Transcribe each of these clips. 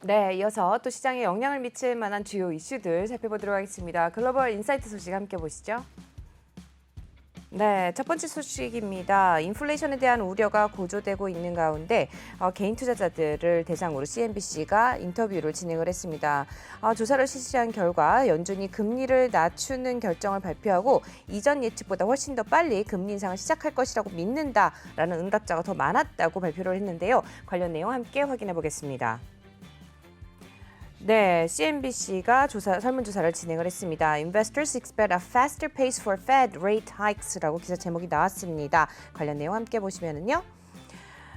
네, 이어서 또 시장에 영향을 미칠 만한 주요 이슈들 살펴보도록 하겠습니다. 글로벌 인사이트 소식 함께 보시죠. 네, 첫 번째 소식입니다. 인플레이션에 대한 우려가 고조되고 있는 가운데 개인 투자자들을 대상으로 CNBC가 인터뷰를 진행을 했습니다. 조사를 실시한 결과 연준이 금리를 낮추는 결정을 발표하고 이전 예측보다 훨씬 더 빨리 금리 인상을 시작할 것이라고 믿는다라는 응답자가 더 많았다고 발표를 했는데요. 관련 내용 함께 확인해 보겠습니다. 네, CNBC가 설문조사를 진행을 했습니다. Investors expect a faster pace for Fed rate hikes라고 기사 제목이 나왔습니다. 관련 내용 함께 보시면은요.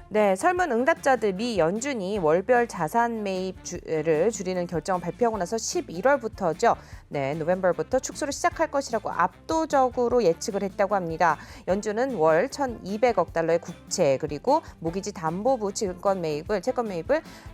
네, 설문 응답자들 미 연준이 월별 자산 매입을 줄이는 결정을 발표하고 나서 11월부터죠. 네, 노벰버부터 축소를 시작할 것이라고 압도적으로 예측을 했다고 합니다. 연준은 월 1,200억 달러의 국채 그리고 모기지 담보부 채권 매입을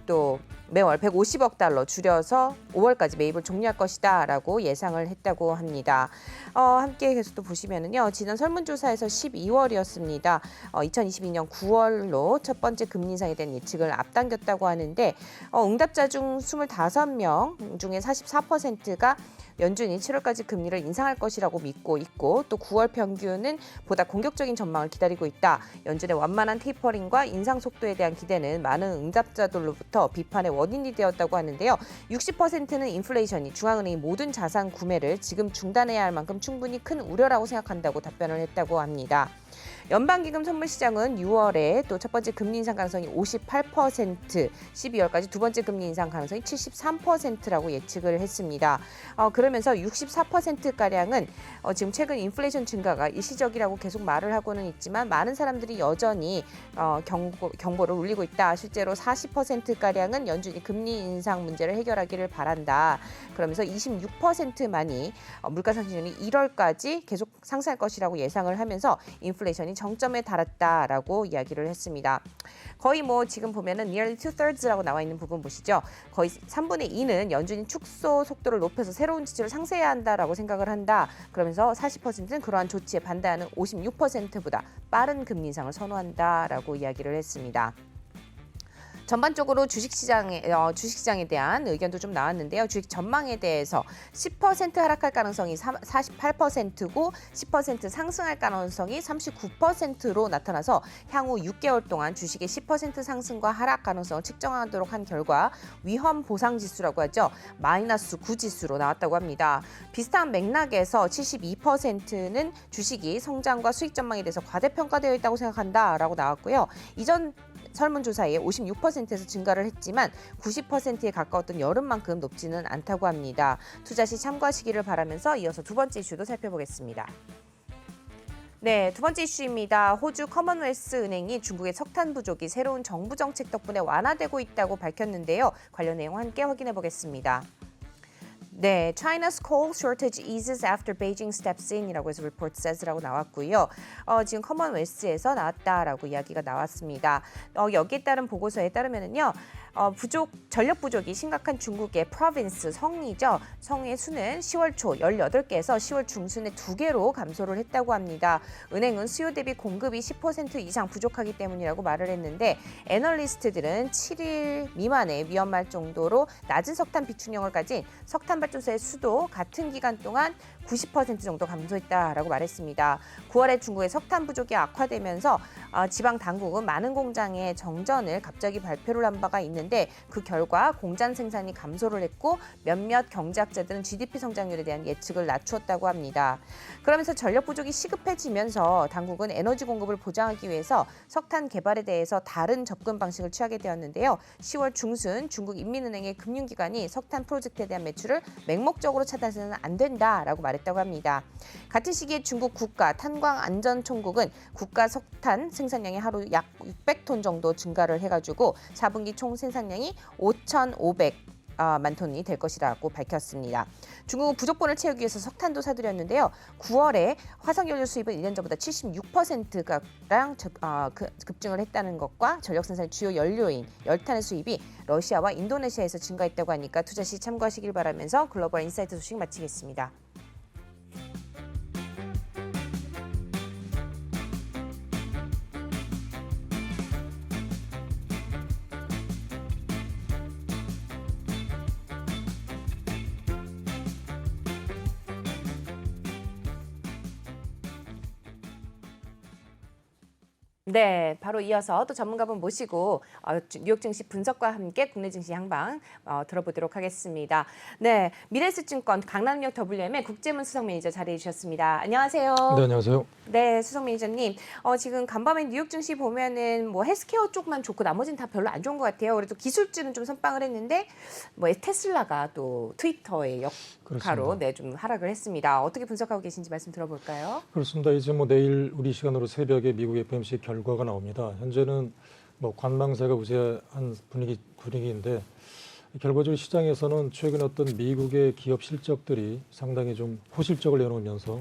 또 매월 150억 달러 줄여서 5월까지 매입을 종료할 것이다라고 예상을 했다고 합니다. 함께 계속 또 보시면은요. 지난 설문조사에서 12월이었습니다. 2022년 9월로 첫 번째 금리 인상에 대한 예측을 앞당겼다고 하는데 응답자 중 25명 중에 44%가 연준이 7월까지 금리를 인상할 것이라고 믿고 있고 또 9월 평균은 보다 공격적인 전망을 기다리고 있다. 연준의 완만한 테이퍼링과 인상 속도에 대한 기대는 많은 응답자들로부터 비판의 원인이 되었다고 하는데요. 60%는 인플레이션이 중앙은행이 모든 자산 구매를 지금 중단해야 할 만큼 충분히 큰 우려라고 생각한다고 답변을 했다고 합니다. 연방기금 선물 시장은 6월에 또 첫 번째 금리 인상 가능성이 58%, 12월까지 두 번째 금리 인상 가능성이 73%라고 예측을 했습니다. 그러면서 64%가량은 지금 최근 인플레이션 증가가 일시적이라고 계속 말을 하고는 있지만 많은 사람들이 여전히 경보를 울리고 있다. 실제로 40%가량은 연준이 금리 인상 문제를 해결하기를 바란다. 그러면서 26%만이 물가 상승률이 1월까지 계속 상승할 것이라고 예상을 하면서 인플레이션이 정점에 달했다라고 이야기를 했습니다. 거의 지금 보면은 nearly 2/3라고 나와 있는 부분 보시죠. 거의 3분의 2는 연준이 축소 속도를 높여서 새로운 지표를 상쇄해야 한다라고 생각을 한다. 그러면서 40%는 그러한 조치에 반대하는 56%보다 빠른 금리 인상을 선호한다라고 이야기를 했습니다. 전반적으로 주식시장에 대한 의견도 좀 나왔는데요. 주식 전망에 대해서 10% 하락할 가능성이 48%고 10% 상승할 가능성이 39%로 나타나서 향후 6개월 동안 주식의 10% 상승과 하락 가능성을 측정하도록 한 결과 위험 보상 지수라고 하죠. -9 지수로 나왔다고 합니다. 비슷한 맥락에서 72%는 주식이 성장과 수익 전망에 대해서 과대평가되어 있다고 생각한다라고 나왔고요. 이전 설문조사에 56%에서 증가를 했지만 90%에 가까웠던 여름만큼 높지는 않다고 합니다. 투자 시 참고하시기를 바라면서 이어서 두 번째 이슈도 살펴보겠습니다. 네, 두 번째 이슈입니다. 호주 커먼웰스 은행이 중국의 석탄 부족이 새로운 정부 정책 덕분에 완화되고 있다고 밝혔는데요. 관련 내용 함께 확인해 보겠습니다. 네, China's coal shortage eases after Beijing steps in이라고 해서 report says라고 나왔고요. 지금 커먼웰스에서 나왔다라고 이야기가 나왔습니다. 여기에 따른 보고서에 따르면은요. 전력 부족이 심각한 중국의 province 성이죠. 성의 수는 10월 초 18개에서 10월 중순에 2개로 감소를 했다고 합니다. 은행은 수요 대비 공급이 10% 이상 부족하기 때문이라고 말을 했는데 애널리스트들은 7일 미만의 위험할 정도로 낮은 석탄 비축량을 가진 석탄 발전소의 수도 같은 기간 동안 90% 정도 감소했다라고 말했습니다. 9월에 중국의 석탄 부족이 악화되면서 지방 당국은 많은 공장의 정전을 갑자기 발표를 한 바가 있는데 그 결과 공장 생산이 감소를 했고 몇몇 경제학자들은 GDP 성장률에 대한 예측을 낮추었다고 합니다. 그러면서 전력 부족이 시급해지면서 당국은 에너지 공급을 보장하기 위해서 석탄 개발에 대해서 다른 접근 방식을 취하게 되었는데요. 10월 중순 중국 인민은행의 금융기관이 석탄 프로젝트에 대한 매출을 맹목적으로 차단해서는 안 된다라고 말했다고 합니다. 같은 시기에 중국 국가탄광안전총국은 국가 석탄 생산량이 하루 약 600톤 정도 증가를 해가지고 4분기 총 생산량이 5,500만 톤이 될 것이라고 밝혔습니다. 중국은 부족분을 채우기 위해서 석탄도 사들였는데요. 9월에 화석연료 수입은 1년 전보다 76%가량 급증을 했다는 것과 전력 생산의 주요 연료인 열탄의 수입이 러시아와 인도네시아에서 증가했다고 하니까 투자 시 참고하시길 바라면서 글로벌 인사이트 소식 마치겠습니다. 네, 바로 이어서 또 전문가분 모시고 뉴욕 증시 분석과 함께 국내 증시 향방 들어보도록 하겠습니다. 네, 미래에셋증권 강남역 WM의 국제문 수석 매니저 자리해 주셨습니다. 안녕하세요. 네, 안녕하세요. 네, 수석 매니저님. 지금 간밤에 뉴욕 증시 보면은 뭐 헬스케어 쪽만 좋고 나머지는 다 별로 안 좋은 것 같아요. 그래도 기술주는 좀 선방을 했는데 뭐 테슬라가 또 트위터의 역할로 네, 좀 하락을 했습니다. 어떻게 분석하고 계신지 말씀 들어볼까요? 그렇습니다. 이제 뭐 내일 우리 시간으로 새벽에 미국 FOMC 결과가 나옵니다. 현재는 뭐 관망세가 우세한 분위기인데 결과적으로 시장에서는 최근 어떤 미국의 기업 실적들이 상당히 좀 호실적을 내놓으면서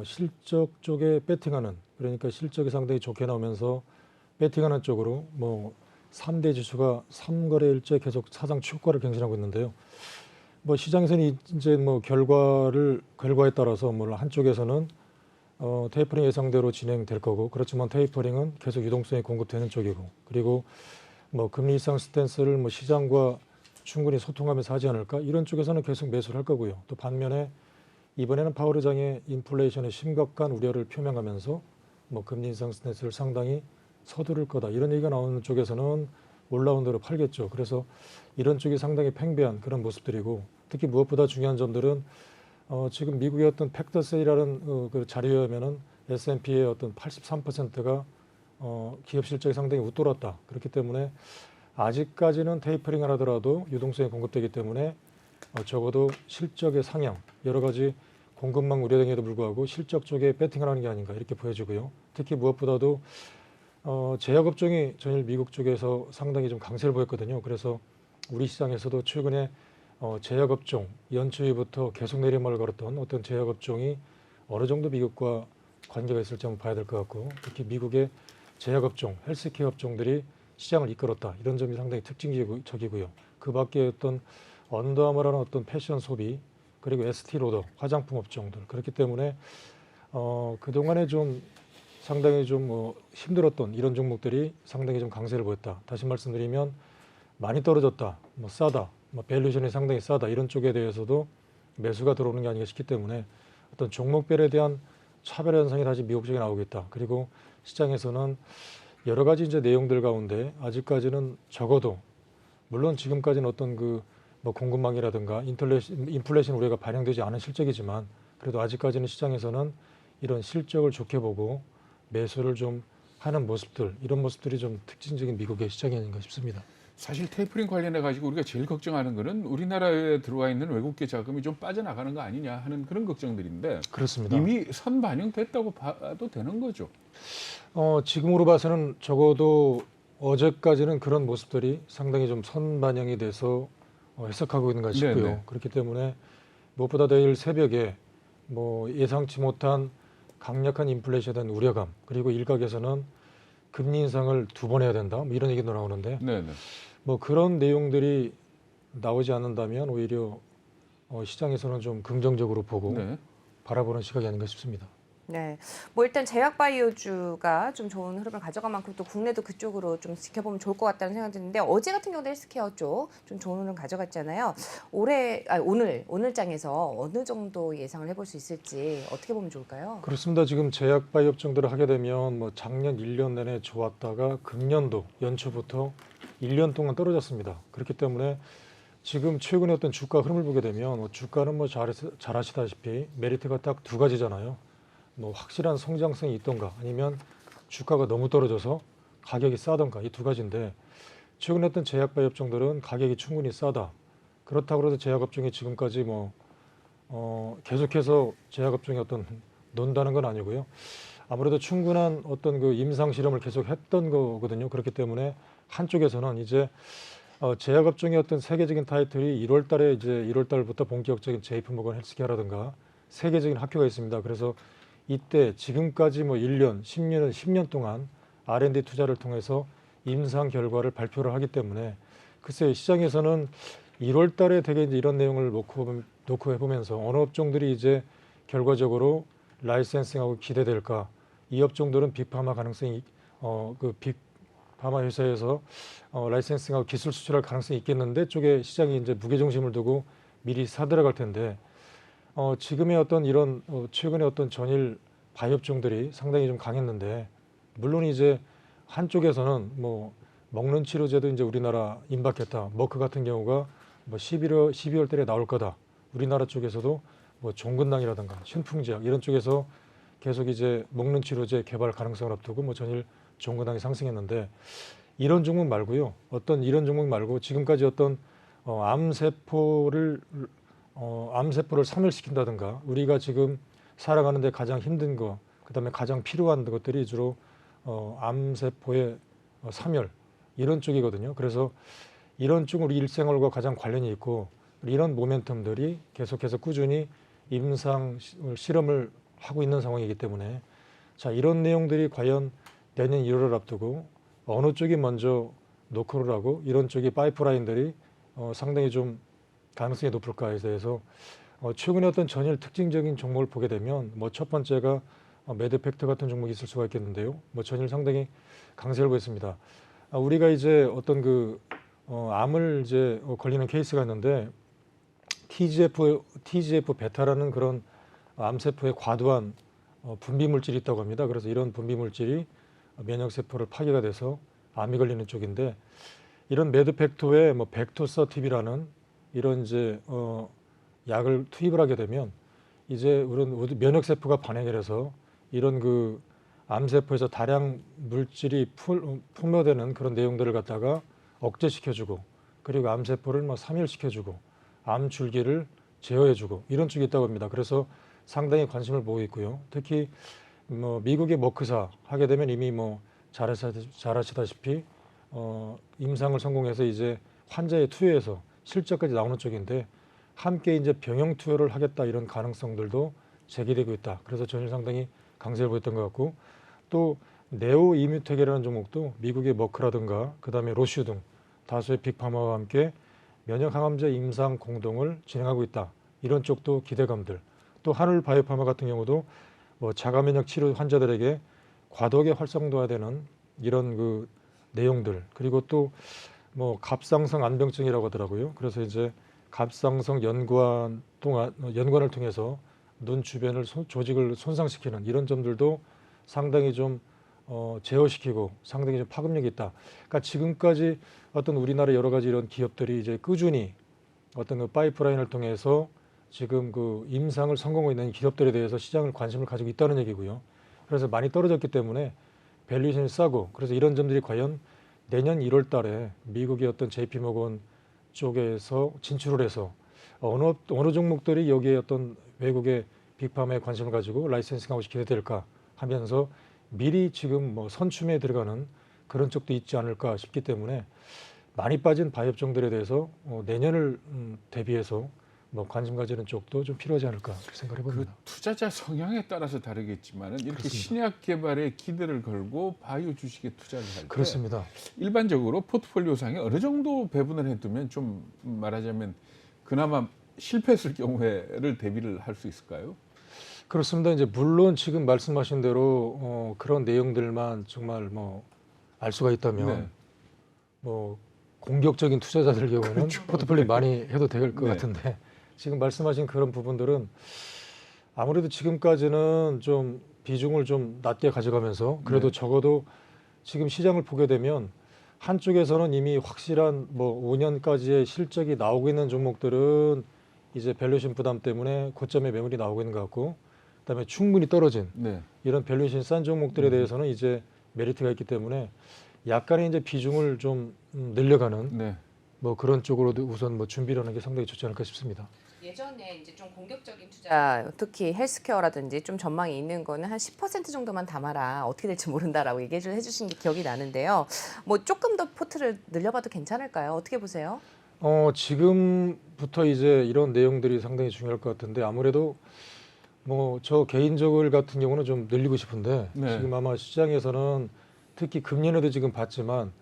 실적 쪽에 배팅하는, 그러니까 실적이 상당히 좋게 나오면서 배팅하는 쪽으로 뭐 3대 지수가 3거래일째 계속 사상 최고가를 경신하고 있는데요. 뭐 시장에서는 이제 뭐 결과에 따라서 뭐 한쪽에서는 테이퍼링 예상대로 진행될 거고, 그렇지만 테이퍼링은 계속 유동성이 공급되는 쪽이고, 그리고 뭐 금리 인상 스탠스를 뭐 시장과 충분히 소통하면서 하지 않을까, 이런 쪽에서는 계속 매수를 할 거고요. 또 반면에 이번에는 파월 의장의 인플레이션의 심각한 우려를 표명하면서 뭐 금리 인상 스탠스를 상당히 서두를 거다, 이런 얘기가 나오는 쪽에서는 올라온 대로 팔겠죠. 그래서 이런 쪽이 상당히 팽배한 그런 모습들이고, 특히 무엇보다 중요한 점들은 지금 미국의 어떤 팩터 세일이라는 그 자료에 의하면은 S&P의 어떤 83%가 기업 실적이 상당히 웃돌았다. 그렇기 때문에 아직까지는 테이퍼링을 하더라도 유동성이 공급되기 때문에 적어도 실적의 상향, 여러 가지 공급망 우려 등에도 불구하고 실적 쪽에 배팅을 하는 게 아닌가, 이렇게 보여지고요. 특히 무엇보다도 제약업종이 전일 미국 쪽에서 상당히 좀 강세를 보였거든요. 그래서 우리 시장에서도 최근에 제약업종 연초에부터 계속 내리막을 걸었던 어떤 제약업종이 어느 정도 미국과 관계가 있을지 한번 봐야 될 것 같고, 특히 미국의 제약업종, 헬스케어 업종들이 시장을 이끌었다, 이런 점이 상당히 특징적이고요. 그 밖에 어떤 언더아머라는 어떤 패션 소비, 그리고 에스티로더 화장품 업종들, 그렇기 때문에 그동안에 좀 상당히 좀 힘들었던 이런 종목들이 상당히 좀 강세를 보였다. 다시 말씀드리면 많이 떨어졌다, 뭐 싸다, 뭐 밸류션이 상당히 싸다, 이런 쪽에 대해서도 매수가 들어오는 게 아닌가 싶기 때문에 어떤 종목별에 대한 차별 현상이 다시 미국적에 나오겠다. 그리고 시장에서는 여러 가지 이제 내용들 가운데 아직까지는 적어도, 물론 지금까지는 어떤 그 뭐 공급망이라든가 인플레이션 우려가 반영되지 않은 실적이지만, 그래도 아직까지는 시장에서는 이런 실적을 좋게 보고 매수를 좀 하는 모습들, 이런 모습들이 좀 특징적인 미국의 시장이 아닌가 싶습니다. 사실 테이퍼링 관련해 가지고 우리가 제일 걱정하는 거는 우리나라에 들어와 있는 외국계 자금이 좀 빠져나가는 거 아니냐 하는 그런 걱정들인데, 그렇습니다. 이미 선 반영됐다고 봐도 되는 거죠. 지금으로 봐서는 적어도 어제까지는 그런 모습들이 상당히 좀 선반영이 돼서 해석하고 있는가 싶고요. 네네. 그렇기 때문에 무엇보다 내일 새벽에 뭐 예상치 못한 강력한 인플레이션에 대한 우려감, 그리고 일각에서는 금리 인상을 2번 해야 된다, 뭐 이런 얘기도 나오는데, 네네. 뭐 그런 내용들이 나오지 않는다면 오히려 시장에서는 좀 긍정적으로 보고 네. 바라보는 시각이 아닌가 싶습니다. 네, 뭐 일단 제약바이오주가 좀 좋은 흐름을 가져간 만큼 또 국내도 그쪽으로 좀 지켜보면 좋을 것 같다는 생각이 드는데, 어제 같은 경우도 헬스케어 쪽 좀 좋은 흐름 가져갔잖아요. 오늘 장에서 어느 정도 예상을 해볼 수 있을지 어떻게 보면 좋을까요? 그렇습니다. 지금 제약바이오 업종들을 하게 되면 뭐 작년 1년 내내 좋았다가 금년도 연초부터 1년 동안 떨어졌습니다. 그렇기 때문에 지금 최근에 어떤 주가 흐름을 보게 되면 주가는 뭐 잘 아시다시피 메리트가 딱 2가지잖아요. 뭐 확실한 성장성이 있던가, 아니면 주가가 너무 떨어져서 가격이 싸던가, 이 2가지인데, 최근에 어떤 제약바이오 업종들은 가격이 충분히 싸다. 그렇다고 해서 제약업종이 지금까지 뭐 계속해서 제약업종이 어떤 논다는 건 아니고요. 아무래도 충분한 어떤 그 임상 실험을 계속 했던 거거든요. 그렇기 때문에 한쪽에서는 이제 제약업종의 어떤 세계적인 타이틀이 1월 달에 이제 1월 달부터 본격적인 JP 모건 헬스케어라든가 세계적인 학교가 있습니다. 그래서 이때 지금까지 뭐 1년, 10년 동안 R&D 투자를 통해서 임상 결과를 발표를 하기 때문에, 글쎄 시장에서는 1월 달에 되게 이제 이런 내용을 놓고 해보면서 어느 업종들이 이제 결과적으로 라이센싱하고 기대될까, 이 업종들은 빅파마 가능성이 그 빅파마 회사에서 라이센싱하고 기술 수출할 가능성이 있겠는데 쪽에 시장이 이제 무게중심을 두고 미리 사들어갈 텐데, 지금의 어떤 이런 최근에 어떤 전일 바이오 업종들이 상당히 좀 강했는데, 물론 이제 한쪽에서는 뭐 먹는 치료제도 이제 우리나라 임박했다. 머크 같은 경우가 뭐 12월 달에 나올 거다. 우리나라 쪽에서도 뭐 종근당이라든가 신풍제약 이런 쪽에서 계속 이제 먹는 치료제 개발 가능성을 앞두고 뭐 전일 종근당이 상승했는데 이런 종목 말고요. 어떤 이런 종목 말고 지금까지 어떤 암세포를 사멸시킨다든가 우리가 지금 살아가는데 가장 힘든 거, 그다음에 가장 필요한 것들이 주로 암세포의 사멸 이런 쪽이거든요. 그래서 이런 쪽 우리 일생활과 가장 관련이 있고 이런 모멘텀들이 계속해서 꾸준히 임상 실험을 하고 있는 상황이기 때문에 자 이런 내용들이 과연 내년 1월을 앞두고 어느 쪽이 먼저 노크를 하고 이런 쪽이 파이프라인들이 상당히 좀 가능성이 높을까에 대해서 최근에 어떤 전일 특징적인 종목을 보게 되면 뭐 첫 번째가 매드팩트 같은 종목이 있을 수가 있겠는데요. 뭐 전일 상당히 강세를 보였습니다. 우리가 이제 어떤 암을 이제 걸리는 케이스가 있는데 TGF 베타라는 그런 암세포에 과도한 분비 물질이 있다고 합니다. 그래서 이런 분비 물질이 면역 세포를 파괴가 돼서 암이 걸리는 쪽인데 이런 매드팩토에 뭐 벡토서팁이라는 이런 이제 약을 투입을 하게 되면 이제 우리 면역 세포가 반응을 해서 이런 암세포에서 다량 물질이 풍모되는 그런 내용들을 갖다가 억제시켜주고 그리고 암세포를 뭐 사멸시켜주고 암 줄기를 제어해주고 이런 쪽이 있다고 합니다. 그래서 상당히 관심을 보이고 있고요. 특히 뭐 미국의 머크사 하게 되면 이미 뭐 잘 아시다시피 임상을 성공해서 이제 환자에 투여해서 실적까지 나오는 쪽인데 함께 이제 병영 투여를 하겠다 이런 가능성들도 제기되고 있다. 그래서 전일 상당히 강세를 보였던 것 같고 또 네오 이뮤텍이라는 종목도 미국의 머크라든가 그다음에 로슈 등 다수의 빅파마와 함께 면역 항암제 임상 공동을 진행하고 있다. 이런 쪽도 기대감들. 또 하늘 바이오파마 같은 경우도 뭐 자가 면역 치료 환자들에게 과도하게 활성도화되는 이런 내용들 그리고 또 뭐 갑상선 안병증이라고 하더라고요. 그래서 이제 갑상선 연관을 통해서 눈 주변을 조직을 손상시키는 이런 점들도 상당히 좀 제어시키고 상당히 좀 파급력이 있다. 그러니까 지금까지 어떤 우리나라 여러 가지 이런 기업들이 이제 꾸준히 어떤 파이프라인을 통해서 지금 임상을 성공하고 있는 기업들에 대해서 시장을 관심을 가지고 있다는 얘기고요. 그래서 많이 떨어졌기 때문에 밸류에이션이 싸고 그래서 이런 점들이 과연 내년 1월 달에 미국의 어떤 JP모건 쪽에서 진출을 해서 어느 종목들이 여기에 어떤 외국의 빅파마에 관심을 가지고 라이센싱하고 기대될까 하면서 미리 지금 뭐 선춤에 들어가는 그런 쪽도 있지 않을까 싶기 때문에 많이 빠진 바이업종들에 대해서 내년을 대비해서 뭐 관심 가지는 쪽도 좀 필요하지 않을까 생각해 봅니다. 투자자 성향에 따라서 다르겠지만은 이렇게 그렇습니다. 신약 개발에 기대를 걸고 바이오 주식에 투자를 할 때 그렇습니다. 일반적으로 포트폴리오상에 어느 정도 배분을 해두면 좀 말하자면 그나마 실패했을 경우에를 대비를 할 수 있을까요? 그렇습니다. 이제 물론 지금 말씀하신 대로 그런 내용들만 정말 뭐 알 수가 있다면 네. 뭐 공격적인 투자자들 경우는 그렇죠. 포트폴리오 많이 해도 될 것 네. 같은데 지금 말씀하신 그런 부분들은 아무래도 지금까지는 좀 비중을 좀 낮게 가져가면서 그래도 네. 적어도 지금 시장을 보게 되면 한쪽에서는 이미 확실한 뭐 5년까지의 실적이 나오고 있는 종목들은 이제 밸류에이션 부담 때문에 고점에 매물이 나오고 있는 것 같고 그다음에 충분히 떨어진 네. 이런 밸류에이션 싼 종목들에 대해서는 이제 메리트가 있기 때문에 약간의 이제 비중을 좀 늘려가는 네. 뭐 그런 쪽으로도 우선 뭐 준비를 하는 게 상당히 좋지 않을까 싶습니다. 예전에 이제 좀 공격적인 투자, 특히 헬스케어라든지 좀 전망이 있는 거는 한 10% 정도만 담아라. 어떻게 될지 모른다라고 얘기를 해주신 게 기억이 나는데요. 뭐 조금 더 포트를 늘려봐도 괜찮을까요? 어떻게 보세요? 지금부터 이제 이런 내용들이 상당히 중요할 것 같은데 아무래도 뭐 저 개인적으로 같은 경우는 좀 늘리고 싶은데 네. 지금 아마 시장에서는 특히 금년에도 지금 봤지만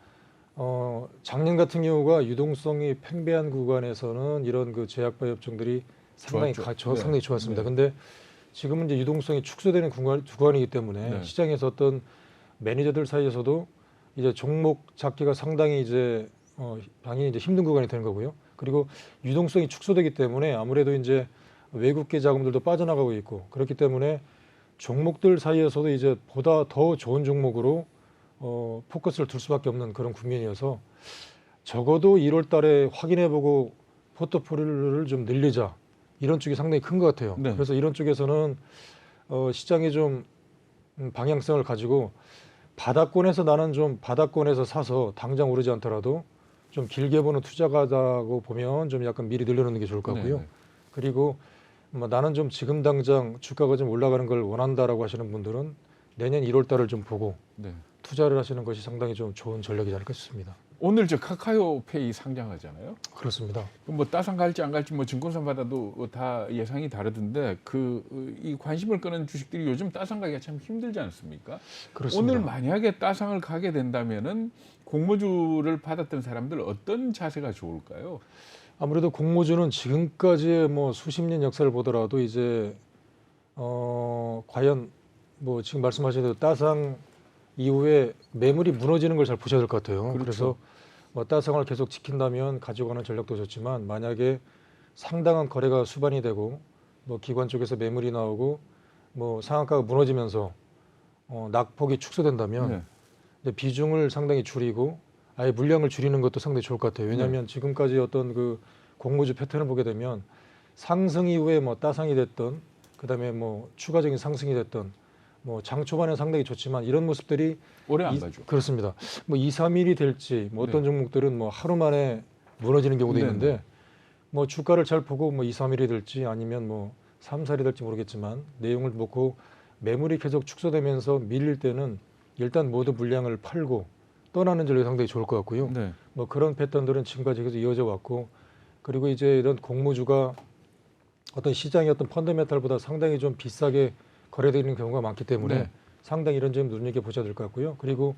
작년 같은 경우가 유동성이 팽배한 구간에서는 이런 제약 바이오업종들이 상당히 좋았죠. 네. 상당히 좋았습니다. 네. 근데 지금은 이제 유동성이 축소되는 구간이기 때문에 네. 시장에서 어떤 매니저들 사이에서도 이제 종목 잡기가 상당히 이제 당연히 이제 힘든 구간이 되는 거고요. 그리고 유동성이 축소되기 때문에 아무래도 이제 외국계 자금들도 빠져나가고 있고 그렇기 때문에 종목들 사이에서도 이제 보다 더 좋은 종목으로 포커스를 둘 수밖에 없는 그런 국면이어서 적어도 1월 달에 확인해보고 포트폴리오를 좀 늘리자 이런 쪽이 상당히 큰 것 같아요. 네. 그래서 이런 쪽에서는 시장이 좀 방향성을 가지고 바닥권에서 나는 좀 바닥권에서 사서 당장 오르지 않더라도 좀 길게 보는 투자가다고 보면 좀 약간 미리 늘려놓는 게 좋을 것 같고요. 네. 그리고 뭐 나는 좀 지금 당장 주가가 좀 올라가는 걸 원한다라고 하시는 분들은 내년 1월 달을 좀 보고 네. 투자를 하시는 것이 상당히 좀 좋은 전략이지 않을까 싶습니다. 오늘 저 카카오페이 상장하잖아요. 그렇습니다. 그럼 뭐 따상 갈지 안 갈지 뭐 증권사마다도 다 예상이 다르던데 이 관심을 끄는 주식들이 요즘 따상 가기가 참 힘들지 않습니까? 그렇습니다. 오늘 만약에 따상을 가게 된다면은 공모주를 받았던 사람들 어떤 자세가 좋을까요? 아무래도 공모주는 지금까지의 뭐 수십 년 역사를 보더라도 이제 과연 뭐 지금 말씀하신 대로 따상 이후에 매물이 무너지는 걸 잘 보셔야 될 것 같아요. 그렇죠. 그래서 뭐 따상을 계속 지킨다면 가지고 가는 전략도 좋지만 만약에 상당한 거래가 수반이 되고 뭐 기관 쪽에서 매물이 나오고 뭐 상한가가 무너지면서 낙폭이 축소된다면 네. 이제 비중을 상당히 줄이고 아예 물량을 줄이는 것도 상당히 좋을 것 같아요. 왜냐하면 지금까지 어떤 그 공모주 패턴을 보게 되면 상승 이후에 뭐 따상이 됐던 그다음에 뭐 추가적인 상승이 됐던 뭐 장 초반에 상당히 좋지만 이런 모습들이 오래 안 가죠. 그렇습니다. 뭐 2, 3일이 될지 뭐 어떤 네. 종목들은 뭐 하루 만에 무너지는 경우도 네, 있는데 뭐 주가를 잘 보고 뭐 2, 3일이 될지 아니면 뭐 3, 4일이 될지 모르겠지만 내용을 보고 매물이 계속 축소되면서 밀릴 때는 일단 모두 물량을 팔고 떠나는 전략이 상당히 좋을 것 같고요. 네. 뭐 그런 패턴들은 지금까지 계속 이어져 왔고 그리고 이제 이런 공모주가 어떤 시장의 어떤 펀더멘탈보다 상당히 좀 비싸게 거래되는 경우가 많기 때문에 네. 상당히 이런 점 눈여겨 보셔야 될 것 같고요. 그리고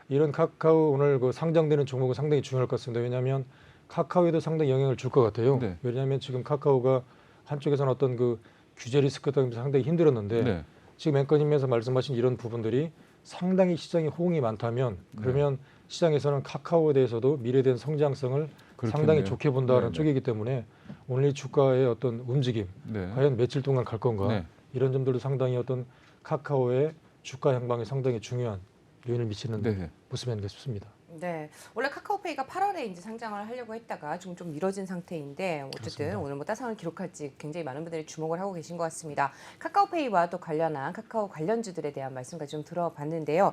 이런 카카오 오늘 그 상장되는 종목은 상당히 중요할 것 같습니다. 왜냐하면 카카오에도 상당히 영향을 줄 것 같아요. 네. 왜냐하면 지금 카카오가 한쪽에서는 어떤 그 규제 리스크 때문에 상당히 힘들었는데 네. 지금 앵커님께서 말씀하신 이런 부분들이 상당히 시장에 호응이 많다면 그러면 시장에서는 카카오에 대해서도 미래에 대한 성장성을 그렇겠네요. 상당히 좋게 본다는 네, 네. 쪽이기 때문에 오늘 이 주가의 어떤 움직임 네. 과연 며칠 동안 갈 건가 네. 이런 점들도 상당히 어떤 카카오의 주가 향방에 상당히 중요한 요인을 미치는 네. 모습이 아닌가 싶습니다. 네, 원래 카카오페이가 8월에 이제 상장을 하려고 했다가 지금 좀 미뤄진 상태인데 어쨌든 그렇습니다. 오늘 뭐 따상을 기록할지 굉장히 많은 분들이 주목을 하고 계신 것 같습니다. 카카오페이와 또 관련한 카카오 관련주들에 대한 말씀까지 좀 들어봤는데요.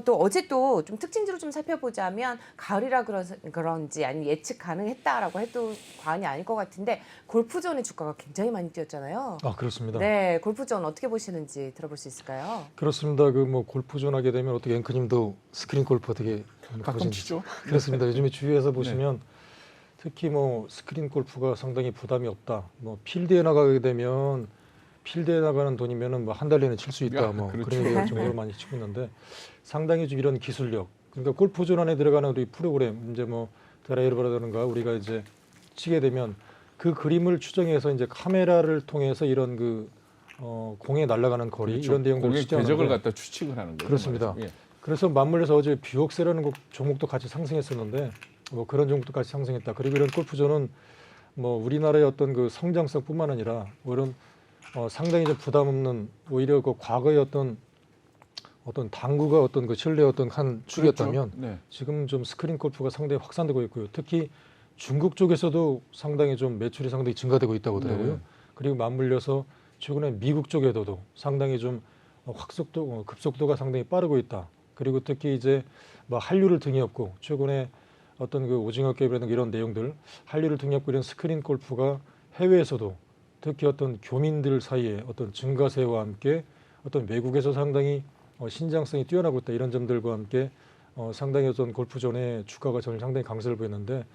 또 어제 또 좀 특징주로 좀 살펴보자면 가을이라 그런지 아니면 예측 가능했다라고 해도 과언이 아닐 것 같은데 골프존의 주가가 굉장히 많이 뛰었잖아요. 아 그렇습니다. 네, 골프존 어떻게 보시는지 들어볼 수 있을까요? 그렇습니다. 그 뭐 골프존 하게 되면 어떻게 앵커님도 스크린 골프 어떻게 가끔 치죠. 그렇습니다. 요즘에 주위에서 보시면 특히 뭐 스크린 골프가 상당히 부담이 없다. 뭐 필드에 나가게 되면 필드에 나가는 돈이면은 뭐 한 달 내내 칠 수 있다. 야, 뭐 그렇죠. 그런 얘기가 정말 많이 치고 있는데 상당히 좀 이런 기술력. 그러니까 골프존 안에 들어가는 우리 프로그램 이제 뭐 드라이버라든가 우리가 이제 치게 되면 그 그림을 추정해서 이제 카메라를 통해서 이런 그 공에 날아가는 거리 그렇죠. 이런 내용들을 공의 추정하는데 궤적을 갖다 추측을 하는 거예요. 그렇습니다. 예. 그래서 맞물려서 어제 뷰옥스라는 종목도 같이 상승했었는데 뭐 그런 종목도 같이 상승했다. 그리고 이런 골프존은 뭐 우리나라의 어떤 그 성장성뿐만 아니라 이런 상당히 좀 부담 없는 오히려 그 과거의 어떤 당구가 어떤 그 신뢰의 어떤 한 축이었다면 그렇죠. 네. 지금 좀 스크린 골프가 상당히 확산되고 있고요. 특히 중국 쪽에서도 상당히 좀 매출이 상당히 증가되고 있다고 하더라고요. 네. 그리고 맞물려서 최근에 미국 쪽에도 상당히 좀 급속도가 상당히 빠르고 있다. 그리고 특히 이제 뭐 한류를 등에 업고 최근에 어떤 그 오징어 게임이라든가 이런 내용들 한류를 등에 업고 이런 스크린 골프가 해외에서도 특히 어떤 교민들 사이에 어떤 증가세와 함께 어떤 외국에서 상당히 신장성이 뛰어나고 있다 이런 점들과 함께 상당히 어떤 골프존의 주가가 저는 상당히 강세를 보였는데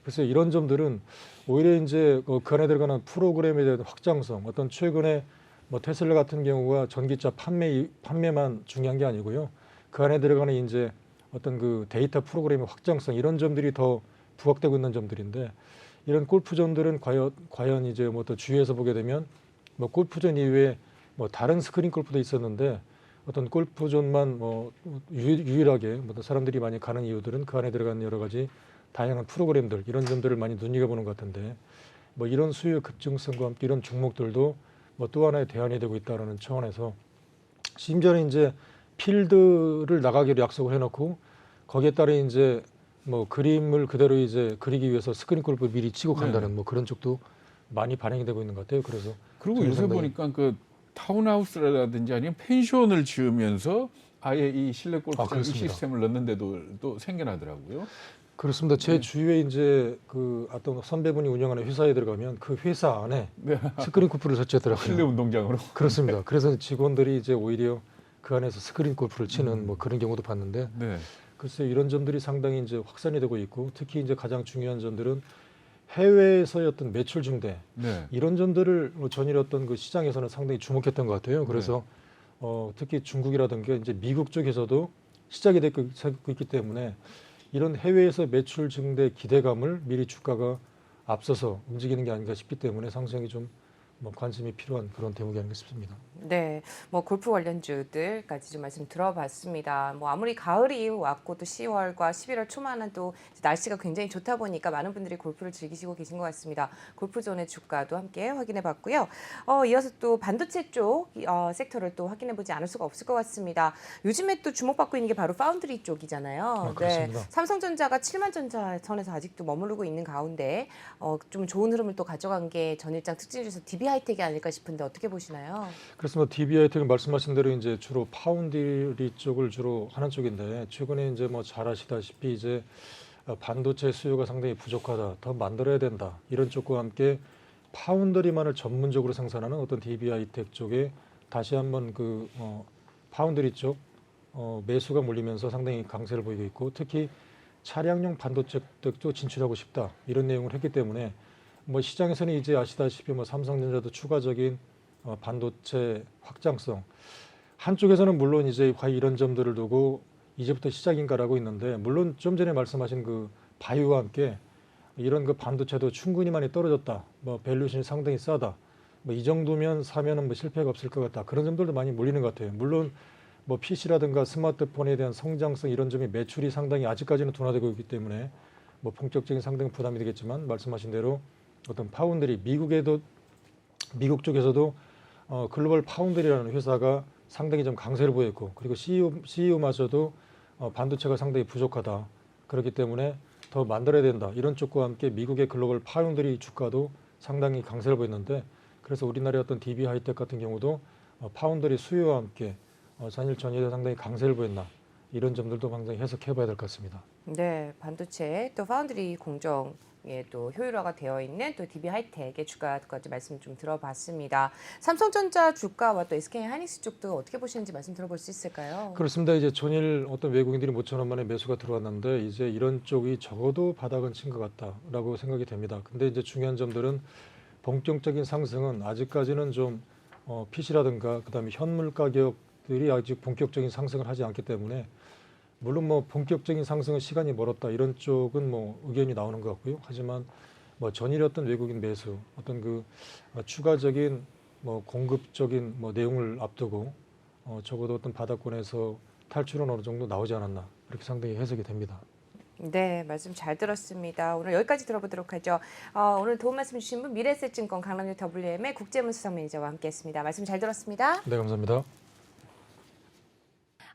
그래서 이런 점들은 오히려 이제 그 안에 들어가는 프로그램에 대한 확장성 어떤 최근에 뭐 테슬라 같은 경우가 전기차 판매만 중요한 게 아니고요. 그 안에 들어가는 이제 어떤 그 데이터 프로그램의 확장성 이런 점들이 더 부각되고 있는 점들인데 이런 골프존들은 과연 이제 뭐 또 주위에서 보게 되면 뭐 골프존 이외에 뭐 다른 스크린 골프도 있었는데 어떤 골프존만 뭐 유일하게 뭐 사람들이 많이 가는 이유들은 그 안에 들어가는 여러 가지 다양한 프로그램들 이런 점들을 많이 눈여겨보는 것 같은데 뭐 이런 수요 급증성과 함께 이런 종목들도 뭐 또 하나의 대안이 되고 있다는 차원에서 심지어는 이제 필드를 나가기로 약속을 해놓고 거기에 따라 이제 뭐 그림을 그대로 이제 그리기 위해서 스크린 골프를 미리 치고 간다는 뭐 그런 쪽도 많이 반영이 되고 있는 것 같아요. 그래서 그리고 저는 요새 상당히 보니까 그 타운하우스라든지 아니면 펜션을 지으면서 아예 이 실내 골프장 이 그렇습니다. 시스템을 넣는 데도 또 생겨나더라고요. 그렇습니다. 제 주위에 이제 그 어떤 선배분이 운영하는 회사에 들어가면 그 회사 안에 네. 스크린 골프를 설치했더라고요. 실내 운동장으로. 그렇습니다. 그래서 직원들이 이제 오히려 그 안에서 스크린 골프를 치는 뭐 그런 경우도 봤는데 네. 글쎄 이런 점들이 상당히 이제 확산이 되고 있고 특히 이제 가장 중요한 점들은 해외에서의 어떤 매출 증대 네. 이런 점들을 뭐 전일 어떤 그 시장에서는 상당히 주목했던 것 같아요. 그래서 특히 중국이라든가 이제 미국 쪽에서도 시작이 되고 있기 때문에 이런 해외에서 매출 증대 기대감을 미리 주가가 앞서서 움직이는 게 아닌가 싶기 때문에 상승이 좀 뭐 관심이 필요한 그런 대목이 아닌가 싶습니다. 네, 뭐 골프 관련주들까지 좀 말씀 들어봤습니다. 뭐 아무리 가을이 왔고 또 10월과 11월 초만은 또 이제 날씨가 굉장히 좋다 보니까 많은 분들이 골프를 즐기시고 계신 것 같습니다. 골프존의 주가도 함께 확인해봤고요. 이어서 또 반도체 쪽 섹터를 또 확인해보지 않을 수가 없을 것 같습니다. 요즘에 또 주목받고 있는 게 바로 파운드리 쪽이잖아요. 그렇습니다. 네, 삼성전자가 7만 전자 선에서 아직도 머무르고 있는 가운데 좀 좋은 흐름을 또 가져간 게 전일장 특징 중에서 DB 하이텍이 아닐까 싶은데 어떻게 보시나요? 그렇습니다. DB 하이텍은 말씀하신 대로 이제 주로 파운드리 쪽을 주로 하는 쪽인데 최근에 이제 뭐 잘 아시다시피 이제 반도체 수요가 상당히 부족하다, 더 만들어야 된다 이런 쪽과 함께 파운드리만을 전문적으로 생산하는 어떤 DB 하이텍 쪽에 다시 한번 그 파운드리 쪽 매수가 몰리면서 상당히 강세를 보이고 있고 특히 차량용 반도체 쪽도 진출하고 싶다 이런 내용을 했기 때문에 뭐 시장에서는 이제 아시다시피 뭐 삼성전자도 추가적인 반도체 확장성 한쪽에서는 물론 이제 과연 이런 점들을 두고 이제부터 시작인가라고 있는데 물론 좀 전에 말씀하신 그 바이오와 함께 이런 그 반도체도 충분히 많이 떨어졌다 뭐 밸류션이 상당히 싸다 뭐 이 정도면 사면은 뭐 실패가 없을 것 같다 그런 점들도 많이 몰리는 것 같아요. 물론 뭐 PC라든가 스마트폰에 대한 성장성 이런 점이 매출이 상당히 아직까지는 둔화되고 있기 때문에 뭐 본격적인 상당 부담이 되겠지만 말씀하신 대로 어떤 파운드리 미국 쪽에서도 글로벌 파운드리라는 회사가 상당히 좀 강세를 보였고 그리고 CEO마저도 반도체가 상당히 부족하다 그렇기 때문에 더 만들어야 된다 이런 쪽과 함께 미국의 글로벌 파운드리 주가도 상당히 강세를 보였는데 그래서 우리나라의 어떤 DB 하이텍 같은 경우도 파운드리 수요와 함께 전일에 상당히 강세를 보였나 이런 점들도 상당히 해석해봐야 될 것 같습니다. 네, 반도체 또 파운드리 공정에 또 효율화가 되어 있는 또 DB 하이텍의 주가까지 말씀 좀 들어봤습니다. 삼성전자 주가와 또 SK 하이닉스 쪽도 어떻게 보시는지 말씀 들어볼 수 있을까요? 그렇습니다. 이제 전일 어떤 외국인들이 5천 원 만에 매수가 들어왔는데 이제 이런 쪽이 적어도 바닥은 친 것 같다라고 생각이 됩니다. 근데 이제 중요한 점들은 본격적인 상승은 아직까지는 좀 PC라든가 그다음에 현물 가격들이 아직 본격적인 상승을 하지 않기 때문에 물론 뭐 본격적인 상승은 시간이 멀었다 이런 쪽은 뭐 의견이 나오는 것 같고요. 하지만 뭐 전일 어떤 외국인 매수 어떤 그 추가적인 뭐 공급적인 뭐 내용을 앞두고 적어도 어떤 바닥권에서 탈출은 어느 정도 나오지 않았나 그렇게 상당히 해석이 됩니다. 네, 말씀 잘 들었습니다. 오늘 여기까지 들어보도록 하죠. 오늘 도움 말씀 주신 분 미래에셋증권 강남역 WM의 국제문 수석 매니저와 함께했습니다. 말씀 잘 들었습니다. 네, 감사합니다.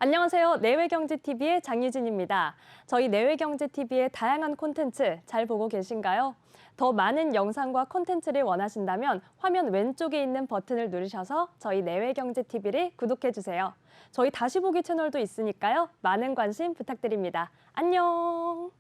안녕하세요. 내외경제TV의 장유진입니다. 저희 내외경제TV의 다양한 콘텐츠 잘 보고 계신가요? 더 많은 영상과 콘텐츠를 원하신다면 화면 왼쪽에 있는 버튼을 누르셔서 저희 내외경제TV를 구독해주세요. 저희 다시 보기 채널도 있으니까요. 많은 관심 부탁드립니다. 안녕!